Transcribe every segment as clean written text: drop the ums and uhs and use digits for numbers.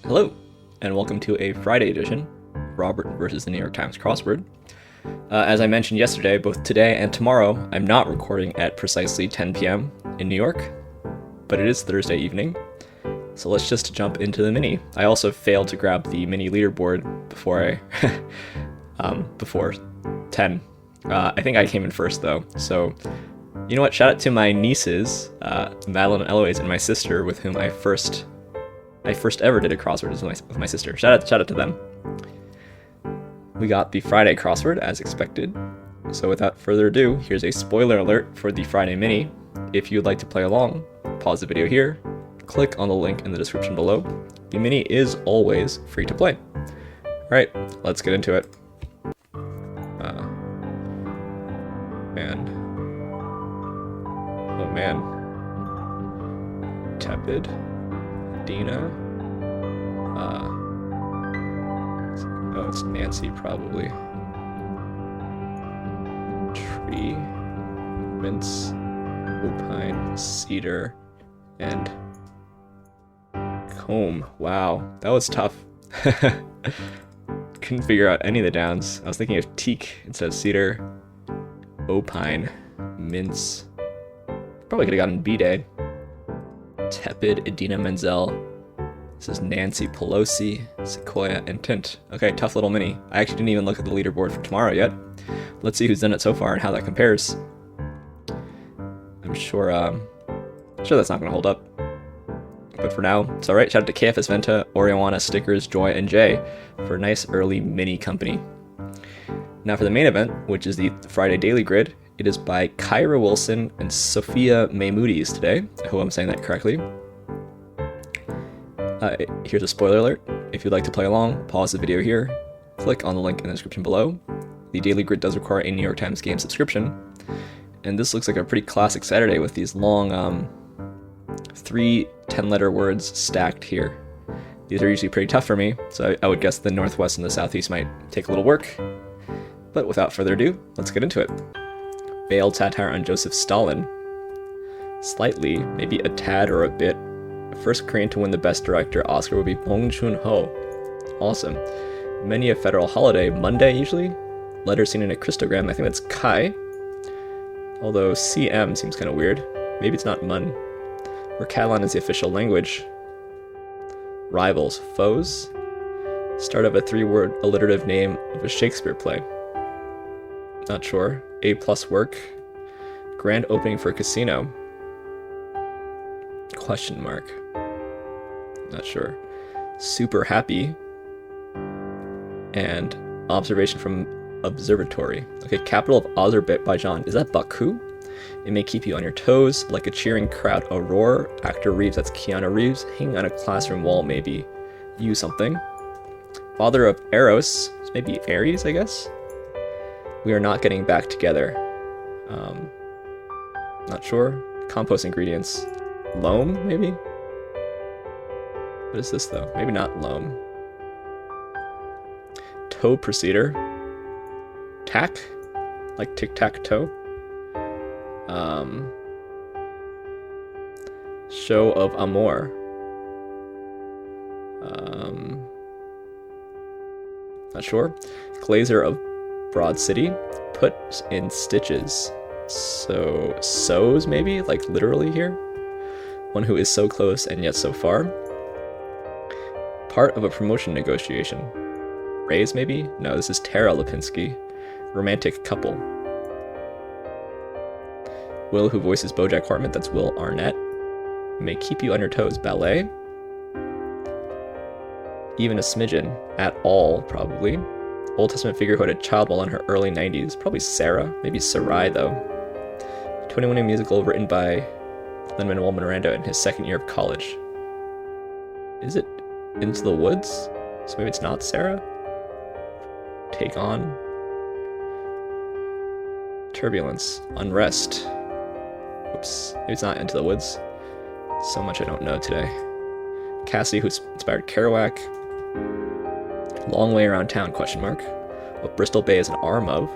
Hello, and welcome to a Friday edition of Robert versus the New York Times Crossword. As I mentioned yesterday, both today and tomorrow, I'm not recording at precisely 10 p.m. in New York, but it is Thursday evening, so let's just jump into the mini. I also failed to grab the mini leaderboard before before 10. I think I came in first though, so you know what? Shout out to my nieces, Madeline and Eloise, and my sister, with whom I first ever did a crossword with my sister. Shout out to them. We got the Friday crossword as expected. So without further ado, here's a spoiler alert for the Friday mini. If you'd like to play along, pause the video here, click on the link in the description below. The mini is always free to play. All right, let's get into it. Oh man. Tepid. Dina. Oh, it's Nancy probably. Tree. Mince. Lupine. Cedar. And comb. Wow, that was tough. Couldn't figure out any of the downs. I was thinking of teak instead of cedar. Opine. Mince. Probably could have gotten B-Day. Tepid, Idina Menzel. This is Nancy Pelosi, Sequoia, and Tint. Okay, tough little mini. I actually didn't even look at the leaderboard for tomorrow yet. Let's see who's done it so far and how that compares. I'm sure that's not going to hold up. But for now, it's alright. Shout out to KFS Venta, Oriana, Stickers, Joy, and Jay for a nice early mini company. Now for the main event, which is the Friday Daily Grid. It is by Kyra Wilson and Sophia Maymudes today. I hope I'm saying that correctly. Here's a spoiler alert. If you'd like to play along, pause the video here, click on the link in the description below. The Daily Grid does require a New York Times game subscription. And this looks like a pretty classic Saturday with these long 3 10-letter words stacked here. These are usually pretty tough for me, so I would guess the Northwest and the Southeast might take a little work. But without further ado, let's get into it. Veiled satire on Joseph Stalin. Slightly, maybe a tad or a bit. First Korean to win the Best Director Oscar would be BONGJOONHO. Awesome. Many a federal holiday, Monday usually. Letter seen in a Christogram, I think that's Kai. Although CM seems kind of weird. Maybe it's not Mun. Or Catalan is the official language. Rivals, foes. Start of a 3-word alliterative name of a Shakespeare play. Not sure. A+ work. Grand opening for a casino. Question mark. Not sure. Super happy. And observation from observatory. Okay, capital of Azerbaijan. Is that Baku? It may keep you on your toes, like a cheering crowd. A roar. Actor Reeves, that's Keanu Reeves. Hanging on a classroom wall, maybe. You something. Father of Eros. Maybe Aries, I guess? We are not getting back together. Not sure. Compost ingredients. Loam, maybe? What is this, though? Maybe not loam. Toe procedure. Tack? Like tic-tac-toe? Show of amour. Not sure. Glazer of Broad City. Put in stitches. So, sews maybe? Like literally here? One who is so close and yet so far. Part of a promotion negotiation. Raise maybe? No, this is Tara Lipinski. Romantic couple. Will who voices BoJack Horseman, that's Will Arnett. May keep you on your toes. Ballet. Even a smidgen. At all, probably. Old Testament figure who had a child while in her early 90s. Probably Sarah. Maybe Sarai, though. 21 musical written by Lin-Manuel Miranda in his second year of college. Is it Into the Woods? So maybe it's not Sarah? Take on. Turbulence. Unrest. Oops. Maybe it's not Into the Woods. So much I don't know today. Cassie, who inspired Kerouac. Long way around town, question mark. What Bristol Bay is an arm of.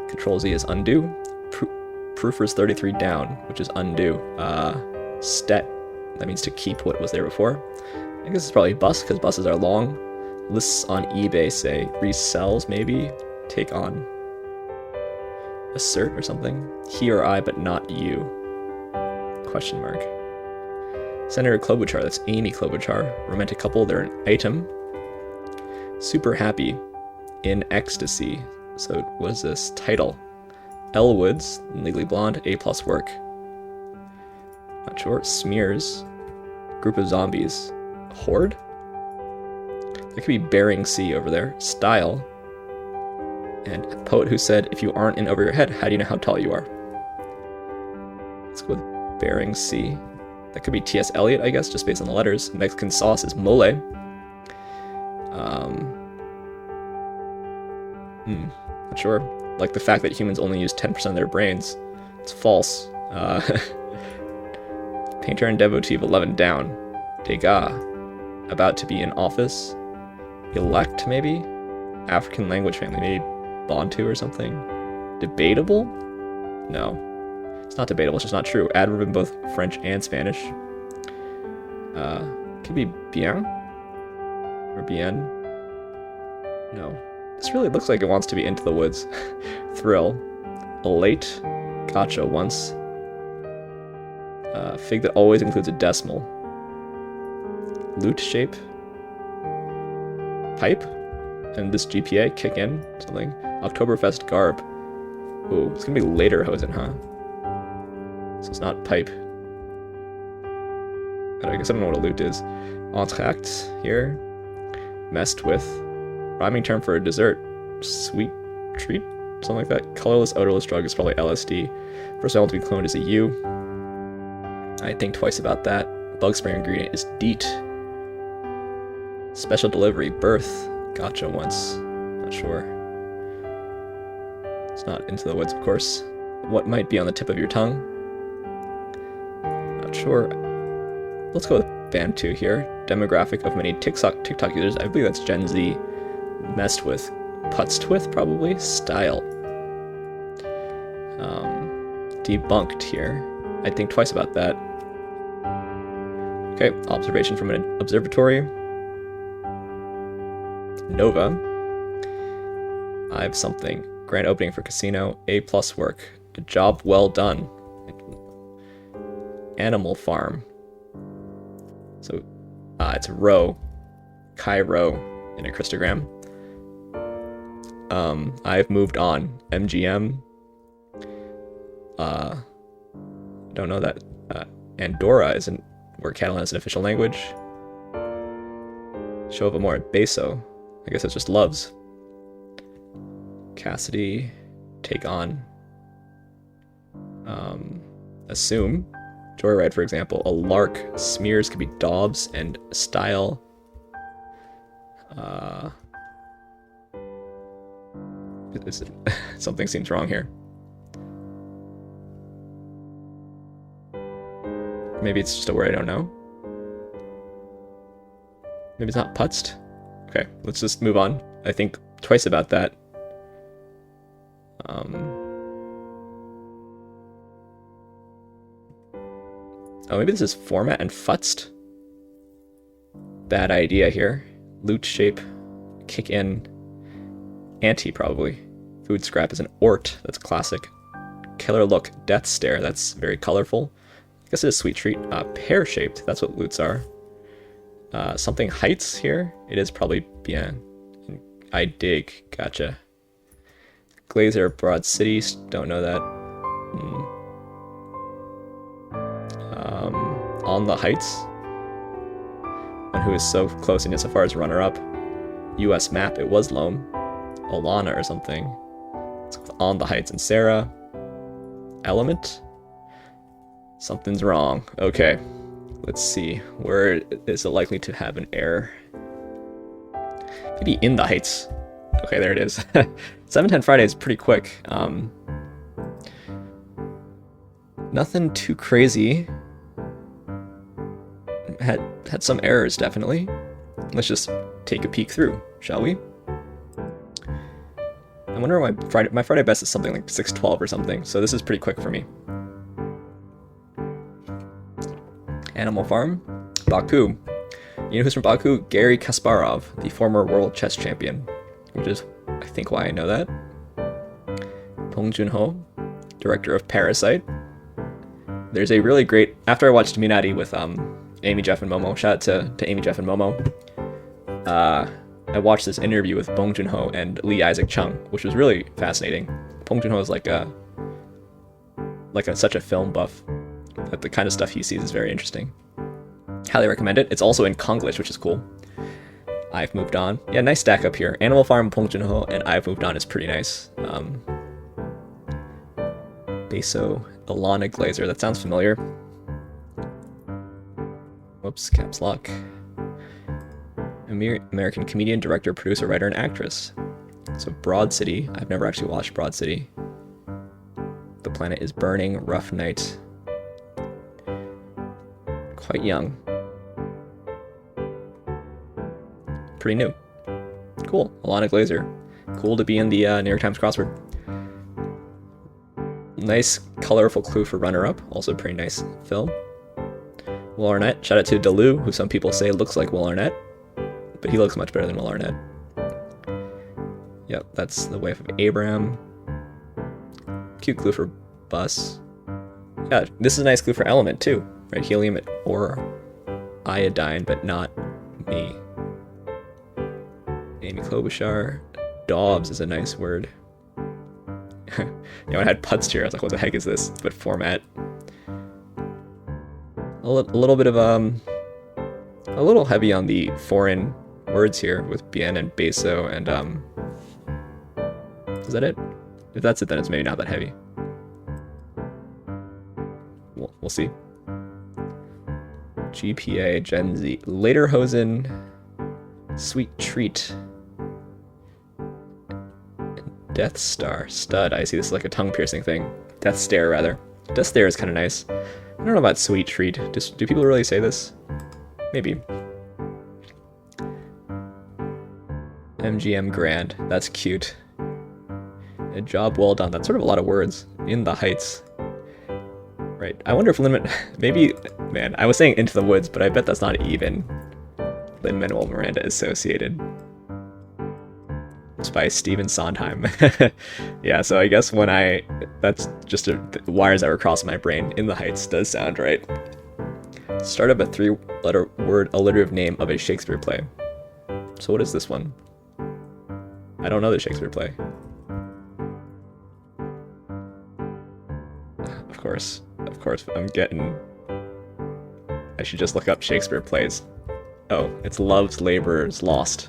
Control Z is undo. Proofers 33 down, which is undo. Stet. That means to keep what was there before. I guess it's probably bus, because buses are long. Lists on eBay say resells, maybe. Take on. Assert or something. He or I, but not you. Question mark. Senator Klobuchar, that's Amy Klobuchar. Romantic couple, they're an item. Super happy. In ecstasy. So what is this? Title. Elle Woods, Legally Blonde, A+ work. Not sure. Smears. Group of zombies. Horde? That could be Bering Sea over there. Style. And a poet who said, if you aren't in over your head, how do you know how tall you are? Let's go with Bering Sea. That could be T.S. Eliot, I guess, just based on the letters. Mexican sauce is mole. Not sure. Like the fact that humans only use 10% of their brains. It's false. Painter and devotee of 11 down. Degas. About to be in office. Elect, maybe? African language family, maybe Bantu or something. Debatable? No. It's not debatable, it's just not true. Adverb in both French and Spanish. Could be bien? Or bien? No. This really looks like it wants to be into the woods. Thrill. Elate. Gotcha once. Fig that always includes a decimal. Loot shape. Pipe. And this GPA, kick in, something. Oktoberfest garb. Ooh, it's gonna be later Hosen, huh? So it's not pipe. I guess I don't know what a loot is. Entr'acte here. Messed with. Rhyming term for a dessert. Sweet treat? Something like that. Colorless, odorless drug is probably LSD. First element to be cloned is a U. I think twice about that. Bug spray ingredient is DEET. Special delivery, birth. Gotcha once. Not sure. It's not into the woods, of course. What might be on the tip of your tongue? Not sure. Let's go with Bantu here. Demographic of many TikTok users. I believe that's Gen Z. Messed with. Putzed with, probably. Style. Debunked here. I think twice about that. Okay, observation from an observatory. Nova. I have something. Grand opening for casino. A+ work. A job well done. Animal farm. So, it's row. Kyra in a Christogram. I've moved on. MGM. Don't know that. Andorra isn't where Catalan is an official language. Show of Amor. Beso. I guess it's just loves. Cassidy. Take on. Assume. Joyride, for example. A lark. Smears could be daubs and style. Something seems wrong here. Maybe it's just a word I don't know. Maybe it's not putzed. Okay, let's just move on. I think twice about that. Oh, maybe this is format and futzed. Bad idea here. Loot shape. Kick in. Anti, probably. Food scrap is an ort. That's classic. Killer look. Death stare. That's very colorful. I guess it is sweet treat. Pear-shaped. That's what loots are. Something heights here. It is probably bien. I dig. Gotcha. Glazer, Broad City. Don't know that. On the Heights. One who is so close and insofar as runner-up. US map. It was Loam. Alana or something. It's On the Heights and Sarah. Element. Something's wrong. Okay. Let's see. Where is it likely to have an error? Maybe In the Heights. Okay, there it is. 7:10 Friday is pretty quick. Nothing too crazy. Had some errors, definitely. Let's just take a peek through, shall we? I wonder why my Friday best is something like 6:12 or something, so this is pretty quick for me. Animal Farm, Baku. You know who's from Baku? Garry Kasparov, the former world chess champion, which is, I think, why I know that. BONGJOONHO, director of Parasite. There's a really great, after I watched Minari with Amy, Jeff, and Momo, shout out to Amy, Jeff, and Momo, I watched this interview with BONGJOONHO and Lee Isaac Chung, which was really fascinating. BONGJOONHO is such a film buff that the kind of stuff he sees is very interesting. Highly recommend it. It's also in Konglish, which is cool. I've Moved On. Yeah, nice stack up here. Animal Farm, BONGJOONHO, and I've Moved On is pretty nice. Beso, Ilana Glazer. That sounds familiar. Whoops, caps lock. American comedian, director, producer, writer, and actress. So Broad City. I've never actually watched Broad City. The Planet is Burning, Rough Night. Quite young. Pretty new. Cool. Ilana Glazer. Cool to be in the New York Times crossword. Nice, colorful clue for runner-up. Also pretty nice film. Will Arnett. Shout out to Dalu, who some people say looks like Will Arnett, but he looks much better than Will Arnett. Yep, that's The Wife of Abraham. Cute clue for Bus. Yeah, this is a nice clue for Element too, right? Helium or iodine, but not me. Amy Klobuchar. Dobbs is a nice word. When I had PUTZED here, I was like, what the heck is this? But format. A little bit of a little heavy on the foreign words here with bien and beso and is that it? If that's it, then it's maybe not that heavy. We'll see. GPA, Gen Z, Lederhosen, Sweet Treat, Death Star, Stud. I see this is like a tongue piercing thing. Death Stare, rather. Death Stare is kind of nice. I don't know about Sweet Treat. Do people really say this? Maybe. MGM Grand. That's cute. A job well done. That's sort of a lot of words. In the Heights. Right. I wonder if Lin... Maybe... Man, I was saying Into the Woods, but I bet that's not even Lin-Manuel Miranda associated. It's by Stephen Sondheim. Yeah, so I guess when that's just wires that were crossing my brain. In the Heights does sound right. Start up a 3-letter word alliterative name of a Shakespeare play. So what is this one? I don't know the Shakespeare play. Of course, I should just look up Shakespeare plays. Oh, it's Love's Labourers Lost.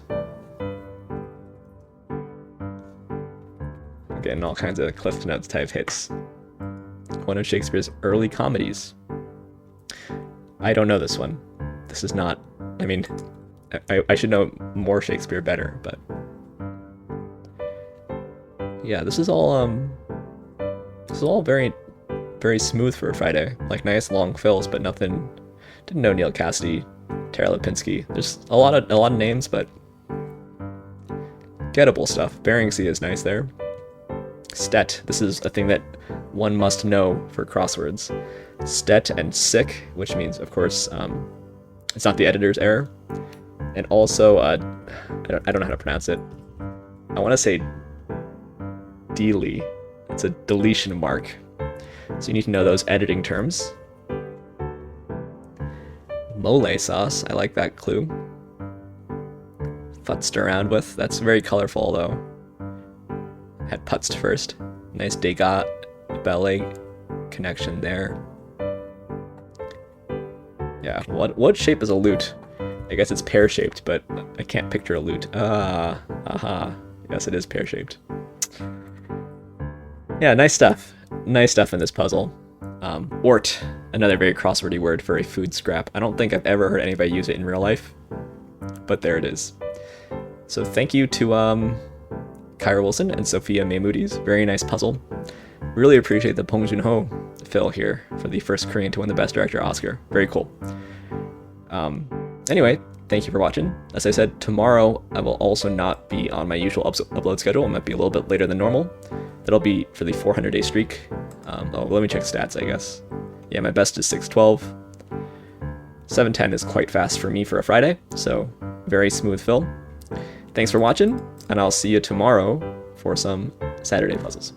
I'm getting all kinds of Cliff Notes type hits. One of Shakespeare's early comedies. I don't know this one. This is not... I mean, I should know more Shakespeare better, but... Yeah, this is all very, very smooth for a Friday. Like, nice long fills, but nothing... Didn't know Neil Cassidy, Tara Lipinski. There's a lot of names, but... Gettable stuff. Bering Sea is nice there. Stet. This is a thing that one must know for crosswords. Stet and sick, which means, of course, it's not the editor's error. And also, I don't know how to pronounce it. I want to say Dele. It's a deletion mark. So you need to know those editing terms. Mole sauce. I like that clue. Futzed around with. That's very colorful, though. Had putzed first. Nice Degas ballet connection there. Yeah, what shape is a lute? I guess it's pear-shaped, but I can't picture a lute. Yes, it is pear-shaped. Yeah, nice stuff. Nice stuff in this puzzle. Ort, another very crosswordy word for a food scrap. I don't think I've ever heard anybody use it in real life, but there it is. So thank you to Kyra Wilson and Sophia Maymudes. Very nice puzzle. Really appreciate the BONGJOONHO fill here for the first Korean to win the Best Director Oscar. Very cool. Anyway, thank you for watching. As I said, tomorrow I will also not be on my usual upload schedule. It might be a little bit later than normal. That'll be for the 400-day streak. Let me check stats, I guess. Yeah, my best is 612. 7:10 is quite fast for me for a Friday, so very smooth fill. Thanks for watching, and I'll see you tomorrow for some Saturday puzzles.